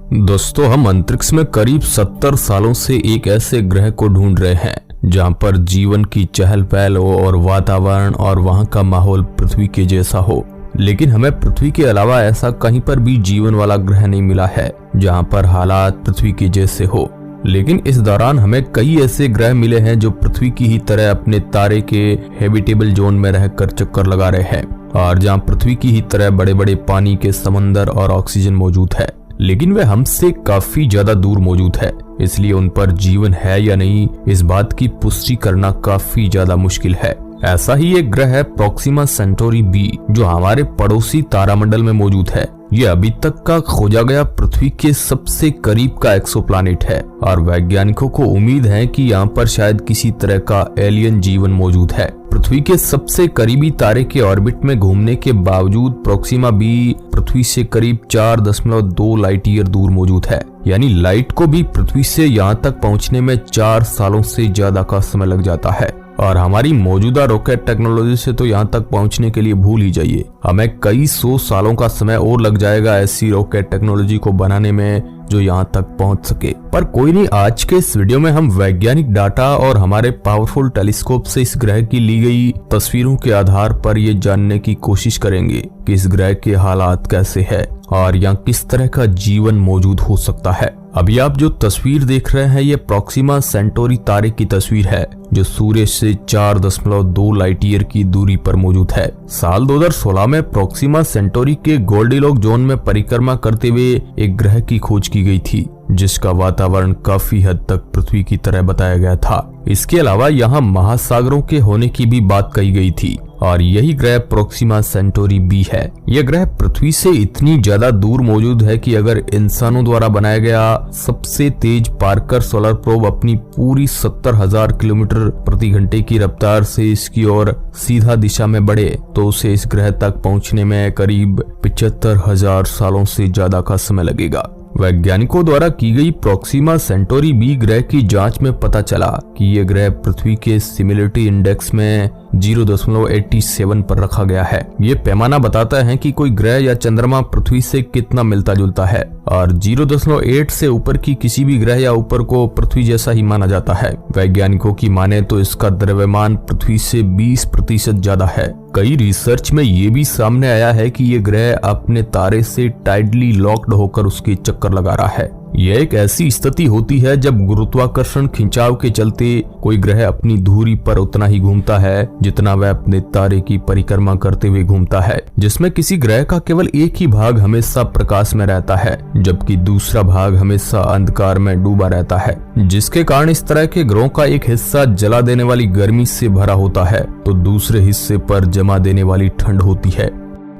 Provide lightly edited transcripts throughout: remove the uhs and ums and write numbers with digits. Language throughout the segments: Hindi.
दोस्तों, हम अंतरिक्ष में करीब 70 सालों से एक ऐसे ग्रह को ढूंढ रहे हैं जहां पर जीवन की चहल पहल हो और वातावरण और वहां का माहौल पृथ्वी के जैसा हो। लेकिन हमें पृथ्वी के अलावा ऐसा कहीं पर भी जीवन वाला ग्रह नहीं मिला है जहां पर हालात पृथ्वी के जैसे हो। लेकिन इस दौरान हमें कई ऐसे ग्रह मिले हैं जो पृथ्वी की ही तरह अपने तारे के हैबिटेबल जोन में रहकर चक्कर लगा रहे हैं और जहां पृथ्वी की ही तरह बड़े बड़े पानी के समंदर और ऑक्सीजन मौजूद है, लेकिन वे हमसे काफी ज्यादा दूर मौजूद है। इसलिए उन पर जीवन है या नहीं, इस बात की पुष्टि करना काफी ज्यादा मुश्किल है। ऐसा ही एक ग्रह है प्रोक्सिमा सेंटोरी बी, जो हमारे पड़ोसी तारामंडल में मौजूद है। ये अभी तक का खोजा गया पृथ्वी के सबसे करीब का एक्सोप्लैनेट है और वैज्ञानिकों को उम्मीद है कि यहाँ पर शायद किसी तरह का एलियन जीवन मौजूद है। पृथ्वी के सबसे करीबी तारे के ऑर्बिट में घूमने के बावजूद प्रोक्सिमा बी पृथ्वी से करीब 4.2 लाइट ईयर दूर मौजूद है। यानी लाइट को भी पृथ्वी से यहाँ तक पहुँचने में 4 सालों से ज्यादा का समय लग जाता है और हमारी मौजूदा रॉकेट टेक्नोलॉजी से तो यहाँ तक पहुँचने के लिए भूल ही जाइए। हमें कई 100 सालों का समय और लग जाएगा ऐसी रॉकेट टेक्नोलॉजी को बनाने में जो यहाँ तक पहुँच सके। पर कोई नहीं, आज के इस वीडियो में हम वैज्ञानिक डाटा और हमारे पावरफुल टेलीस्कोप से इस ग्रह की ली गई तस्वीरों के आधार पर ये जानने की कोशिश करेंगे कि इस ग्रह के हालात कैसे है और यहाँ किस तरह का जीवन मौजूद हो सकता है। अभी आप जो तस्वीर देख रहे हैं ये प्रोक्सिमा सेंटोरी तारे की तस्वीर है जो सूर्य से 4.2 लाइट ईयर की दूरी पर मौजूद है। साल 2016 में प्रोक्सिमा सेंटोरी के गोल्डीलॉक जोन में परिक्रमा करते हुए एक ग्रह की खोज की गई थी जिसका वातावरण काफी हद तक पृथ्वी की तरह बताया गया था। इसके अलावा यहाँ महासागरों के होने की भी बात कही गई थी और यही ग्रह प्रोक्सिमा सेंटोरी बी है। यह ग्रह पृथ्वी से इतनी ज्यादा दूर मौजूद है कि अगर इंसानों द्वारा बनाया गया सबसे तेज पार्कर सोलर प्रोब अपनी पूरी 70,000 किलोमीटर प्रति घंटे की रफ्तार से इसकी ओर सीधा दिशा में बढ़े तो उसे इस ग्रह तक पहुंचने में करीब 75,000 सालों से ज्यादा का समय लगेगा। वैज्ञानिकों द्वारा की गई प्रोक्सिमा सेंटोरी बी ग्रह की जांच में पता चला कि यह ग्रह पृथ्वी के सिमिलरिटी इंडेक्स में 0.87 पर रखा गया है। ये पैमाना बताता है कि कोई ग्रह या चंद्रमा पृथ्वी से कितना मिलता जुलता है और 0.8 से ऊपर की किसी भी ग्रह या ऊपर को पृथ्वी जैसा ही माना जाता है। वैज्ञानिकों की माने तो इसका द्रव्यमान पृथ्वी से 20% ज्यादा है। कई रिसर्च में ये भी सामने आया है कि ये ग्रह अपने तारे से टाइडली लॉक्ड होकर उसके चक्कर लगा रहा है। यह एक ऐसी स्थिति होती है जब गुरुत्वाकर्षण खिंचाव के चलते कोई ग्रह अपनी धुरी पर उतना ही घूमता है जितना वह अपने तारे की परिक्रमा करते हुए घूमता है, जिसमें किसी ग्रह का केवल एक ही भाग हमेशा प्रकाश में रहता है जबकि दूसरा भाग हमेशा अंधकार में डूबा रहता है, जिसके कारण इस तरह के ग्रहों का एक हिस्सा जला देने वाली गर्मी से भरा होता है तो दूसरे हिस्से पर जमा देने वाली ठंड होती है।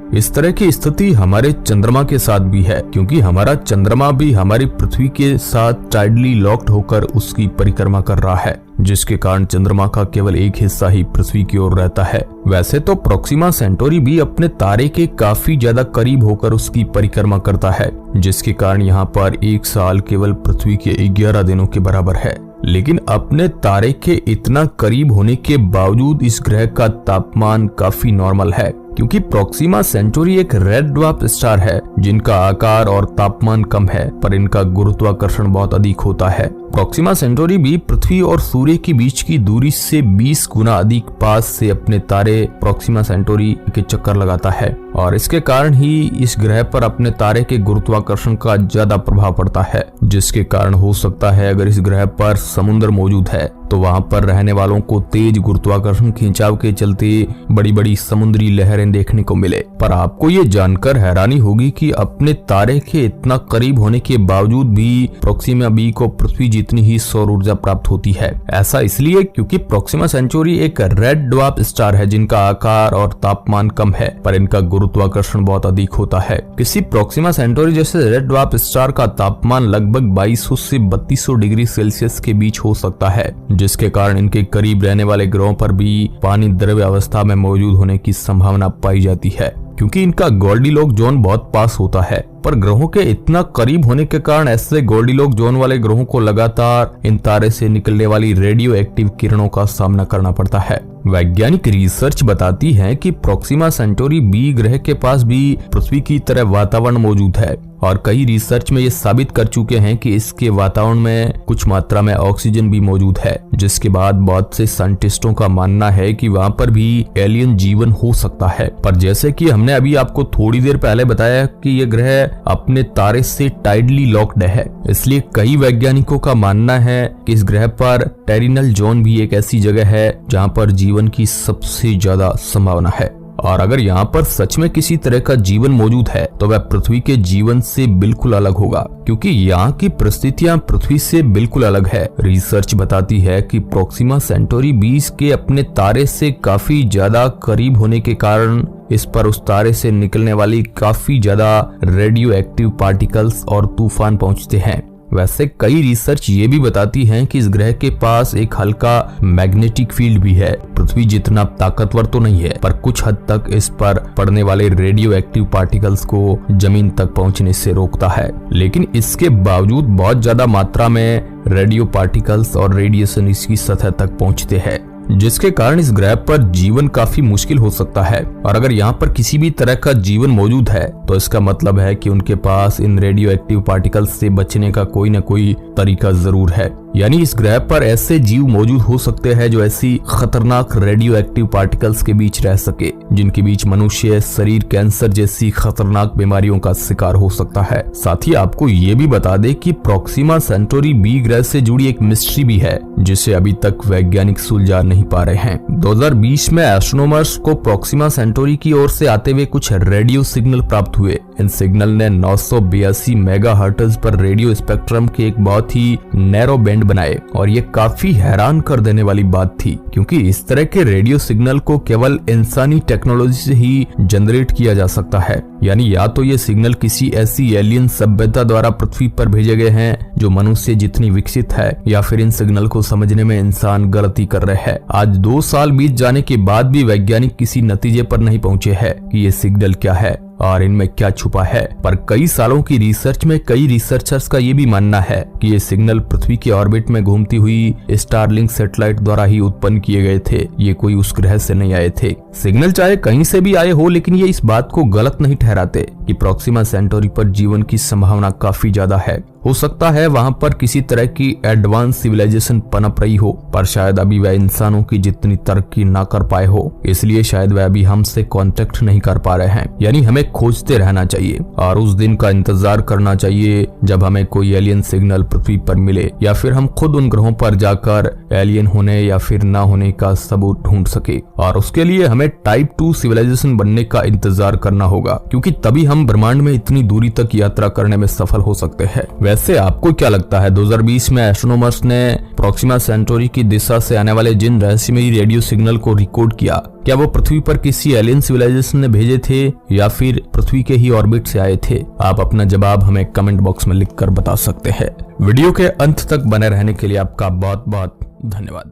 इस तरह की स्थिति हमारे चंद्रमा के साथ भी है क्योंकि हमारा चंद्रमा भी हमारी पृथ्वी के साथ टाइडली लॉक्ड होकर उसकी परिक्रमा कर रहा है, जिसके कारण चंद्रमा का केवल एक हिस्सा ही पृथ्वी की ओर रहता है। वैसे तो प्रोक्सिमा सेंटोरी भी अपने तारे के काफी ज्यादा करीब होकर उसकी परिक्रमा करता है, जिसके कारण यहाँ पर एक साल केवल पृथ्वी के 11 दिनों के बराबर है। लेकिन अपने तारे के इतना करीब होने के बावजूद इस ग्रह का तापमान काफी नॉर्मल है क्योंकि प्रोक्सिमा सेंटोरी एक रेड ड्वार्फ स्टार है जिनका आकार और तापमान कम है पर इनका गुरुत्वाकर्षण बहुत अधिक होता है। प्रोक्सिमा सेंटोरी भी पृथ्वी और सूर्य के बीच की दूरी से 20 गुना अधिक पास से अपने तारे प्रोक्सिमा सेंटोरी के चक्कर लगाता है और इसके कारण ही इस ग्रह पर अपने तारे के गुरुत्वाकर्षण का ज्यादा प्रभाव पड़ता है, जिसके कारण हो सकता है अगर इस ग्रह पर समुद्र मौजूद है तो वहां पर रहने वालों को तेज गुरुत्वाकर्षण खिंचाव के चलते बड़ी बड़ी समुद्री लहरें देखने को मिले। पर आपको ये जानकर हैरानी होगी कि अपने तारे के इतना करीब होने के बावजूद भी प्रोक्सिमा बी को पृथ्वी जितनी ही सौर ऊर्जा प्राप्त होती है। ऐसा इसलिए क्योंकि प्रोक्सिमा सेंटोरी एक रेड ड्वार्फ स्टार है जिनका आकार और तापमान कम है पर इनका गुरुत्वाकर्षण बहुत अधिक होता है। किसी प्रोक्सिमा सेंटोरी जैसे रेड ड्वार्फ स्टार का तापमान लगभग 2200 से 3200 डिग्री सेल्सियस के बीच हो सकता है, जिसके कारण इनके करीब रहने वाले ग्रहों पर भी पानी द्रव्य अवस्था में मौजूद होने की संभावना पाई जाती है क्योंकि इनका गोल्डीलॉक जोन बहुत पास होता है। पर ग्रहों के इतना करीब होने के कारण ऐसे गोल्डीलॉक जोन वाले ग्रहों को लगातार इन तारे से निकलने वाली रेडियो एक्टिव किरणों का सामना करना पड़ता है। वैज्ञानिक रिसर्च बताती है कि प्रोक्सिमा सेंटोरी बी ग्रह के पास भी पृथ्वी की तरह वातावरण मौजूद है और कई रिसर्च में ये साबित कर चुके हैं कि इसके वातावरण में कुछ मात्रा में ऑक्सीजन भी मौजूद है, जिसके बाद बहुत से साइंटिस्टों का मानना है कि वहाँ पर भी एलियन जीवन हो सकता है। पर जैसे कि हमने अभी आपको थोड़ी देर पहले बताया कि ये ग्रह अपने तारे से टाइडली लॉक्ड है, इसलिए कई वैज्ञानिकों का मानना है कि इस ग्रह पर टेरिनल जोन भी एक ऐसी जगह है जहाँ पर जीवन की सबसे ज्यादा संभावना है। और अगर यहाँ पर सच में किसी तरह का जीवन मौजूद है तो वह पृथ्वी के जीवन से बिल्कुल अलग होगा, क्योंकि यहाँ की परिस्थितियां पृथ्वी से बिल्कुल अलग है। रिसर्च बताती है कि प्रोक्सिमा सेंटोरी 20 के अपने तारे से काफी ज्यादा करीब होने के कारण इस पर उस तारे से निकलने वाली काफी ज्यादा रेडियो एक्टिव पार्टिकल्स और तूफान पहुंचते हैं। वैसे कई रिसर्च ये भी बताती हैं कि इस ग्रह के पास एक हल्का मैग्नेटिक फील्ड भी है। पृथ्वी जितना ताकतवर तो नहीं है, पर कुछ हद तक इस पर पड़ने वाले रेडियो एक्टिव पार्टिकल्स को जमीन तक पहुंचने से रोकता है। लेकिन इसके बावजूद बहुत ज्यादा मात्रा में रेडियो पार्टिकल्स और रेडिएशन इसकी सतह तक पहुंचते हैं, जिसके कारण इस ग्रह पर जीवन काफी मुश्किल हो सकता है। और अगर यहाँ पर किसी भी तरह का जीवन मौजूद है तो इसका मतलब है कि उनके पास इन रेडियो एक्टिव पार्टिकल्स से बचने का कोई न कोई तरीका जरूर है। यानी इस ग्रह पर ऐसे जीव मौजूद हो सकते हैं जो ऐसी खतरनाक रेडियो एक्टिव पार्टिकल्स के बीच रह सके, जिनके बीच मनुष्य शरीर कैंसर जैसी खतरनाक बीमारियों का शिकार हो सकता है। साथ ही आपको ये भी बता दें कि प्रोक्सिमा सेंटोरी बी ग्रह से जुड़ी एक मिस्ट्री भी है, जिसे अभी तक वैज्ञानिक सुलझा नहीं पा रहे हैं। 2020 में एस्ट्रोनॉमर्स को प्रोक्सिमा सेंटोरी की ओर से आते हुए कुछ रेडियो सिग्नल प्राप्त हुए। इन सिग्नल ने 982 मेगाहर्ट्ज पर रेडियो स्पेक्ट्रम के एक बहुत ही नैरो बैंड बनाए और ये काफी हैरान कर देने वाली बात थी, क्योंकि इस तरह के रेडियो सिग्नल को केवल इंसानी टेक्नोलॉजी से ही जनरेट किया जा सकता है। यानी या तो ये सिग्नल किसी ऐसी एलियन सभ्यता द्वारा पृथ्वी पर भेजे गए हैं जो मनुष्य जितनी विकसित है, या फिर इन सिग्नल को समझने में इंसान गलती कर रहे हैं। आज 2 साल बीत जाने के बाद भी वैज्ञानिक किसी नतीजे पर नहीं पहुंचे हैं कि ये सिग्नल क्या है और इनमें क्या छुपा है। पर कई सालों की रिसर्च में कई रिसर्चर्स का ये भी मानना है कि ये सिग्नल पृथ्वी के ऑर्बिट में घूमती हुई स्टारलिंक सैटेलाइट द्वारा ही उत्पन्न किए गए थे। ये कोई उस ग्रह से नहीं आए थे। सिग्नल चाहे कहीं से भी आए हो, लेकिन ये इस बात को गलत नहीं ठहराते कि प्रोक्सिमा सेंटोरी पर जीवन की संभावना काफी ज्यादा है। हो सकता है वहां पर किसी तरह की एडवांस सिविलाइजेशन पनप रही हो, पर शायद अभी वह इंसानों की जितनी तरक्की ना कर पाए हो, इसलिए शायद वह अभी हमसे कांटेक्ट नहीं कर पा रहे हैं। यानी हमें खोजते रहना चाहिए और उस दिन का इंतजार करना चाहिए जब हमें कोई एलियन सिग्नल पृथ्वी पर मिले, या फिर हम खुद उन ग्रहों पर जाकर एलियन होने या फिर ना होने का सबूत ढूंढ सके। और उसके लिए हमें टाइप 2 सिविलाइजेशन बनने का इंतजार करना होगा, क्योंकि तभी हम ब्रह्मांड में इतनी दूरी तक यात्रा करने में सफल हो सकते हैं। वैसे आपको क्या लगता है, 2020 में एस्ट्रोनॉमर्स ने प्रोक्सिमा सेंटोरी की दिशा से आने वाले जिन रहस्यमयी रेडियो सिग्नल को रिकॉर्ड किया, क्या वो पृथ्वी पर किसी एलियन सिविलाइजेशन ने भेजे थे या फिर पृथ्वी के ही ऑर्बिट से आए थे? आप अपना जवाब हमें कमेंट बॉक्स में लिखकर बता सकते हैं। वीडियो के अंत तक बने रहने के लिए आपका बहुत बहुत धन्यवाद।